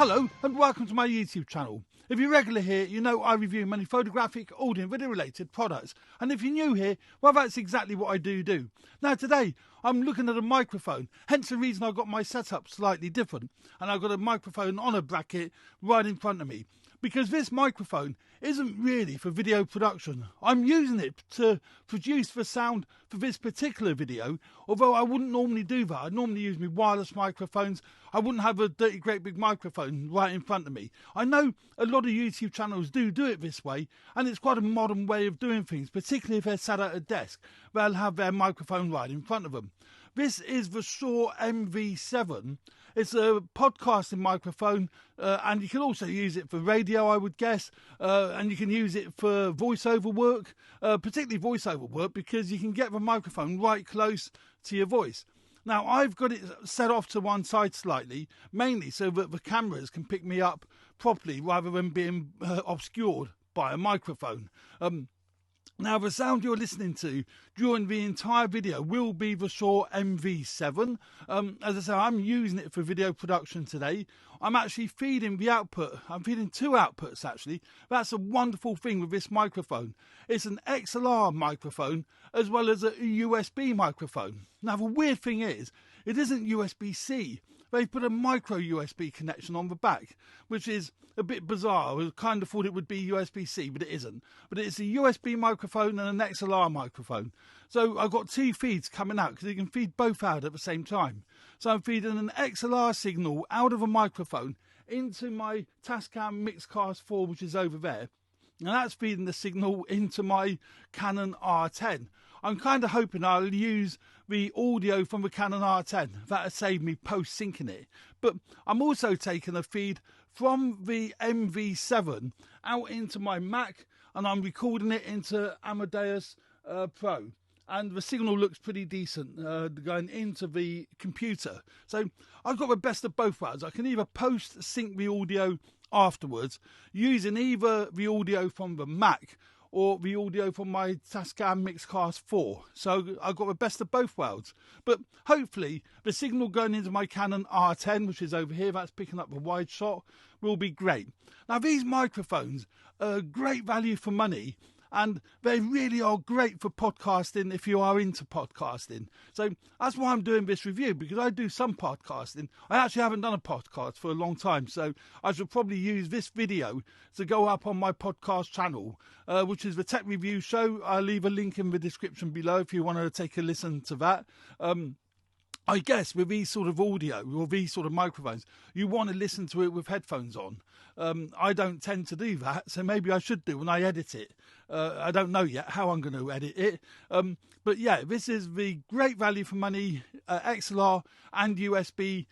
Hello and welcome to my YouTube channel. If you're regular here, you know I review many photographic, audio and video related products. And if you're new here, well, that's exactly what I do. Now today, I'm looking at a microphone, hence the reason I've got my setup slightly different. And I've got a microphone on a bracket right in front of me. Because this microphone isn't really for video production. I'm using it to produce the sound for this particular video, although I wouldn't normally do that. I'd normally use my wireless microphones. I wouldn't have a dirty great big microphone right in front of me. I know a lot of YouTube channels do it this way, and it's quite a modern way of doing things, particularly if they're sat at a desk. They'll have their microphone right in front of them. This is the Shure MV7. It's a podcasting microphone, and you can also use it for radio, I would guess, and you can use it for voiceover work, particularly voiceover work, because you can get the microphone right close to your voice. Now, I've got it set off to one side slightly, mainly so that the cameras can pick me up properly rather than being obscured by a microphone. Now, the sound you're listening to during the entire video will be the Shure MV7. As I say, I'm using it for video production today. I'm actually feeding the output. I'm feeding two outputs, actually. That's a wonderful thing with this microphone. It's an XLR microphone as well as a USB microphone. Now, the weird thing is, it isn't USB-C. They've put a micro USB connection on the back, which is a bit bizarre. I kind of thought it would be USB-C, but it isn't. But it's a USB microphone and an XLR microphone. So I've got two feeds coming out because you can feed both out at the same time. So I'm feeding an XLR signal out of a microphone into my Tascam Mixcast 4, which is over there. And that's feeding the signal into my Canon R10. I'm kind of hoping I'll use the audio from the Canon R10. That'll save me post-syncing it. But I'm also taking a feed from the MV7 out into my Mac, and I'm recording it into Amadeus Pro. And the signal looks pretty decent going into the computer. So I've got the best of both worlds. I can either post-sync the audio afterwards using either the audio from the Mac or the audio from my Tascam Mixcast 4. So I've got the best of both worlds. But hopefully the signal going into my Canon R10, which is over here, that's picking up the wide shot, will be great. Now, these microphones are great value for money, and they really are great for podcasting if you are into podcasting. So that's why I'm doing this review, because I do some podcasting. I actually haven't done a podcast for a long time, so I should probably use this video to go up on my podcast channel, which is the Tech Review Show. I'll leave a link in the description below if you want to take a listen to that. I guess with these sort of audio or these sort of microphones, you want to listen to it with headphones on. I don't tend to do that, so maybe I should do when I edit it. I don't know yet how I'm going to edit it. But yeah, this is the great value for money XLR and USB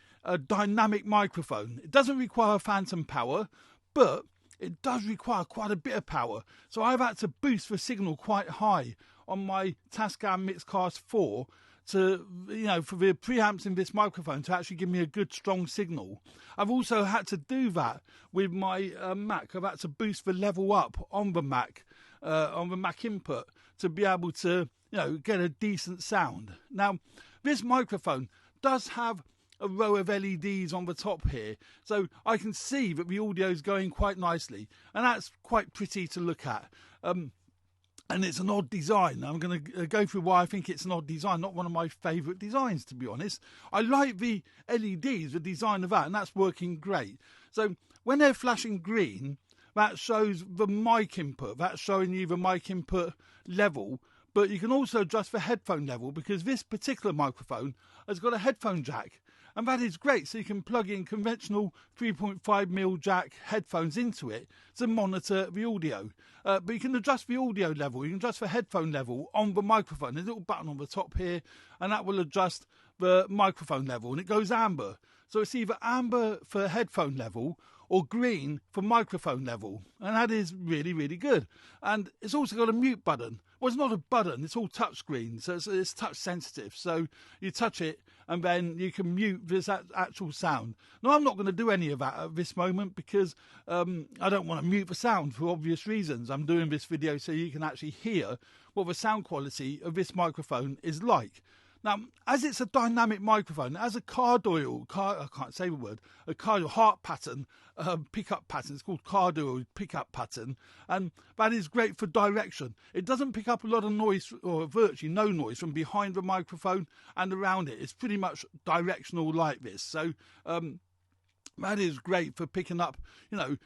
dynamic microphone. It doesn't require phantom power, but it does require quite a bit of power. So I've had to boost the signal quite high on my Tascam Mixcast 4 to, for the preamps in this microphone to actually give me a good strong signal. I've also had to do that with my Mac. I've had to boost the level up on the Mac input to be able to, get a decent sound. Now, this microphone does have a row of LEDs on the top here, so I can see that the audio is going quite nicely, and that's quite pretty to look at. And it's an odd design. I'm going to go through why I think it's an odd design, not one of my favourite designs, to be honest. I like the LEDs, the design of that, and that's working great. So when they're flashing green, that shows the mic input. That's showing you the mic input level. But you can also adjust the headphone level, because this particular microphone has got a headphone jack. And that is great, so you can plug in conventional 3.5mm jack headphones into it to monitor the audio. But you can adjust the audio level, you can adjust the headphone level on the microphone. There's a little button on the top here, and that will adjust the microphone level, and it goes amber. So it's either amber for headphone level or green for microphone level, and that is really, really good. And it's also got a mute button. Well, it's not a button, it's all touch screen, so it's touch sensitive. So you touch it and then you can mute this actual sound. Now, I'm not going to do any of that at this moment because I don't want to mute the sound for obvious reasons. I'm doing this video so you can actually hear what the sound quality of this microphone is like. Now, as it's a dynamic microphone, it has a I can't say the word, a cardioid heart pattern, pickup pattern. It's called cardioid pickup pattern, and that is great for direction. It doesn't pick up a lot of noise, or virtually no noise, from behind the microphone and around it. It's pretty much directional like this. So that is great for picking up,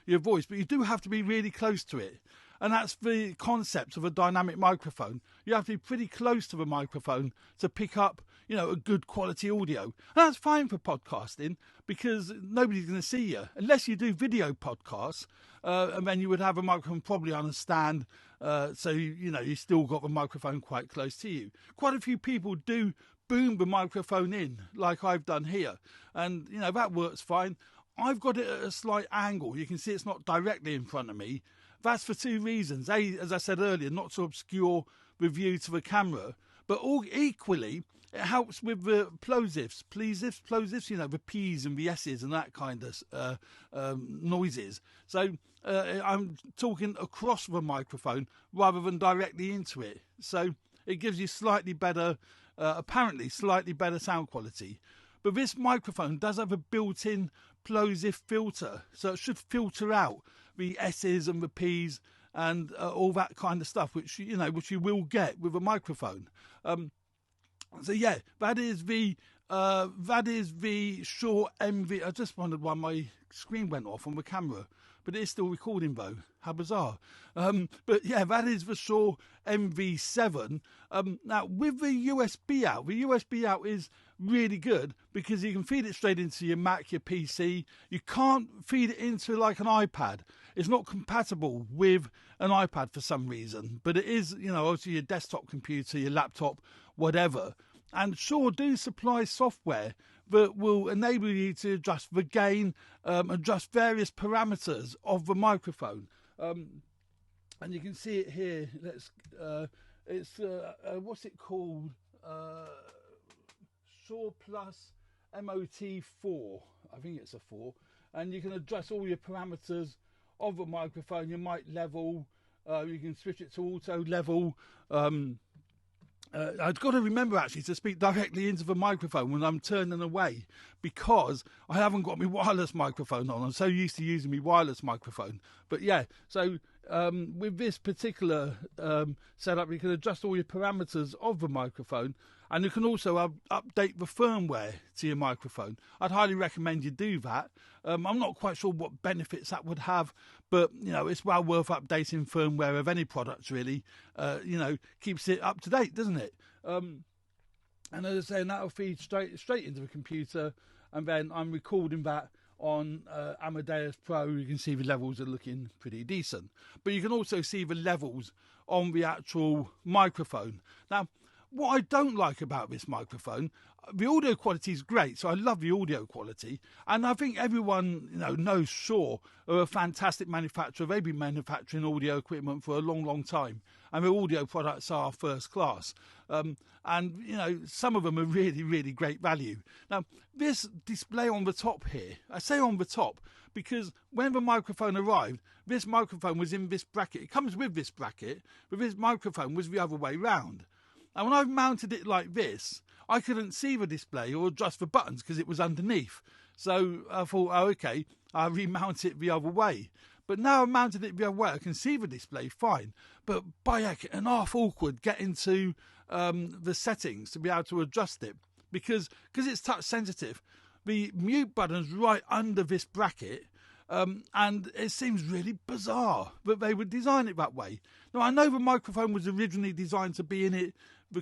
your voice, but you do have to be really close to it. And that's the concept of a dynamic microphone. You have to be pretty close to the microphone to pick up, a good quality audio. And that's fine for podcasting because nobody's going to see you. Unless you do video podcasts, and then you would have a microphone probably on a stand, so, you still got the microphone quite close to you. Quite a few people do boom the microphone in, like I've done here. And, that works fine. I've got it at a slight angle. You can see it's not directly in front of me. That's for two reasons. A, as I said earlier, not to obscure the view to the camera, but all equally, it helps with the plosives, the P's and the S's and that kind of noises. So I'm talking across the microphone rather than directly into it. So it gives you apparently slightly better sound quality. But this microphone does have a built-in plosive filter, so it should filter out the S's and the P's and all that kind of stuff, which you will get with a microphone. So yeah, that is the Shure MV. I just wondered why my screen went off on the camera, but it is still recording though. How bizarre. But yeah, that is the Shure MV7. Now with the USB out is really good because you can feed it straight into your Mac, your PC. You can't feed it into like an iPad. It's not compatible with an iPad for some reason, but it is, obviously your desktop computer, your laptop, whatever. And Shure do supply software that will enable you to adjust the gain, adjust various parameters of the microphone. And you can see it here. It's what's it called? Shure Plus MOT4. I think it's a 4. And you can adjust all your parameters of the microphone, your mic level. You can switch it to auto level. I've got to remember actually to speak directly into the microphone when I'm turning away because I haven't got my wireless microphone on. I'm so used to using my wireless microphone. But yeah, so with this particular setup, you can adjust all your parameters of the microphone, and you can also update the firmware to your microphone. I'd highly recommend you do that. I'm not quite sure what benefits that would have, but it's well worth updating firmware of any product really. Keeps it up to date, doesn't it? And as I say, that'll feed straight into the computer, and then I'm recording that on Amadeus Pro. You can see the levels are looking pretty decent, but you can also see the levels on the actual microphone. Now, what I don't like about this microphone, the audio quality is great, so I love the audio quality, and I think everyone knows Shure are a fantastic manufacturer. They've been manufacturing audio equipment for a long time, and their audio products are first class. And some of them are really great value. Now, this display on the top here, I say on the top because when the microphone arrived, this microphone was in this bracket. It comes with this bracket, but this microphone was the other way round. And when I've mounted it like this, I couldn't see the display or adjust the buttons because it was underneath. So I thought, okay, I'll remount it the other way. But now I've mounted it the other way, I can see the display fine. But by heck, an half awkward getting to the settings to be able to adjust it. Because it's touch sensitive, the mute button's right under this bracket. And it seems really bizarre that they would design it that way. Now, I know the microphone was originally designed to be in it,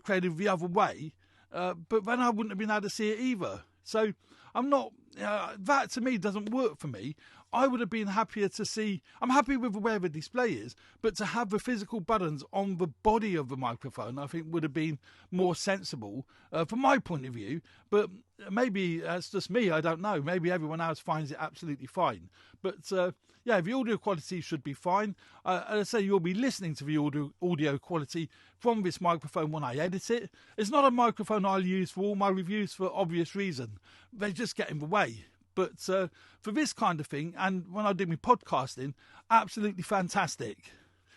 created the other way, but then I wouldn't have been able to see it either. So I'm not, that to me doesn't work for me. I would have been happier to see, I'm happy with where the display is, but to have the physical buttons on the body of the microphone, I think would have been more sensible from my point of view. But maybe that's just me, I don't know. Maybe everyone else finds it absolutely fine. But yeah, the audio quality should be fine. As I say, you'll be listening to the audio quality from this microphone when I edit it. It's not a microphone I'll use for all my reviews for obvious reason. They just get in the way. But for this kind of thing, and when I do my podcasting, absolutely fantastic.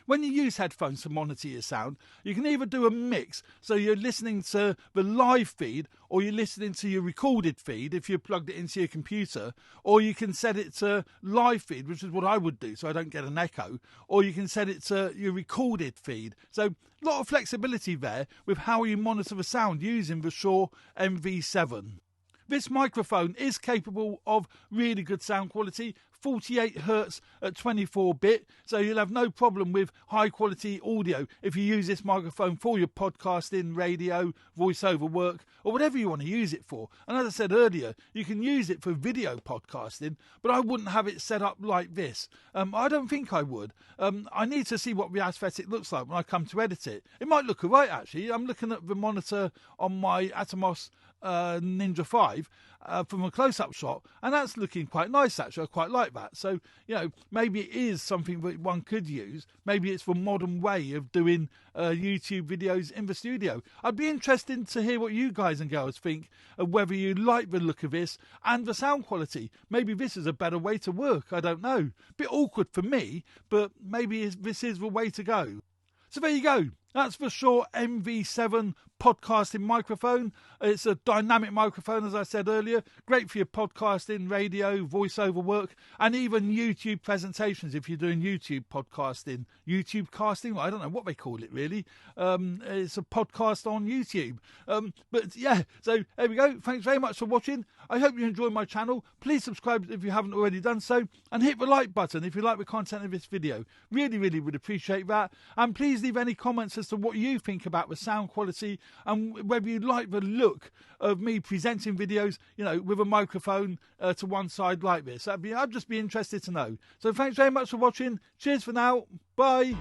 when you use headphones to monitor your sound, you can either do a mix, so you're listening to the live feed or you're listening to your recorded feed if you plugged it into your computer, or you can set it to live feed, which is what I would do so I don't get an echo, or you can set it to your recorded feed. So a lot of flexibility there with how you monitor the sound using the Shure MV7. This microphone is capable of really good sound quality, 48Hz at 24-bit, so you'll have no problem with high quality audio if you use this microphone for your podcasting, radio, voiceover work, or whatever you want to use it for. And as I said earlier, you can use it for video podcasting, but I wouldn't have it set up like this. I don't think I would. I need to see what the aesthetic looks like when I come to edit it. It might look alright actually. I'm looking at the monitor on my Atomos Ninja 5 from a close-up shot, and that's looking quite nice actually. I quite like that. So, you know, maybe it is something that one could use. Maybe it's the modern way of doing YouTube videos in the studio. I'd be interested to hear what you guys and girls think of whether you like the look of this and the sound quality. Maybe this is a better way to work. I don't know. Bit awkward for me, but maybe this is the way to go. So there you go. That's the Shure MV7 podcasting microphone. It's a dynamic microphone, as I said earlier. Great for your podcasting, radio, voiceover work, and even YouTube presentations if you're doing YouTube podcasting. YouTube casting? I don't know what they call it, really. It's a podcast on YouTube. But yeah, so there we go. Thanks very much for watching. I hope you enjoyed my channel. Please subscribe if you haven't already done so, and hit the like button if you like the content of this video. Really, really would appreciate that. And please leave any comments as to what you think about the sound quality and whether you like the look of me presenting videos, you know, with a microphone to one side like this. I'd just be interested to know. So thanks very much for watching. Cheers for now. Bye.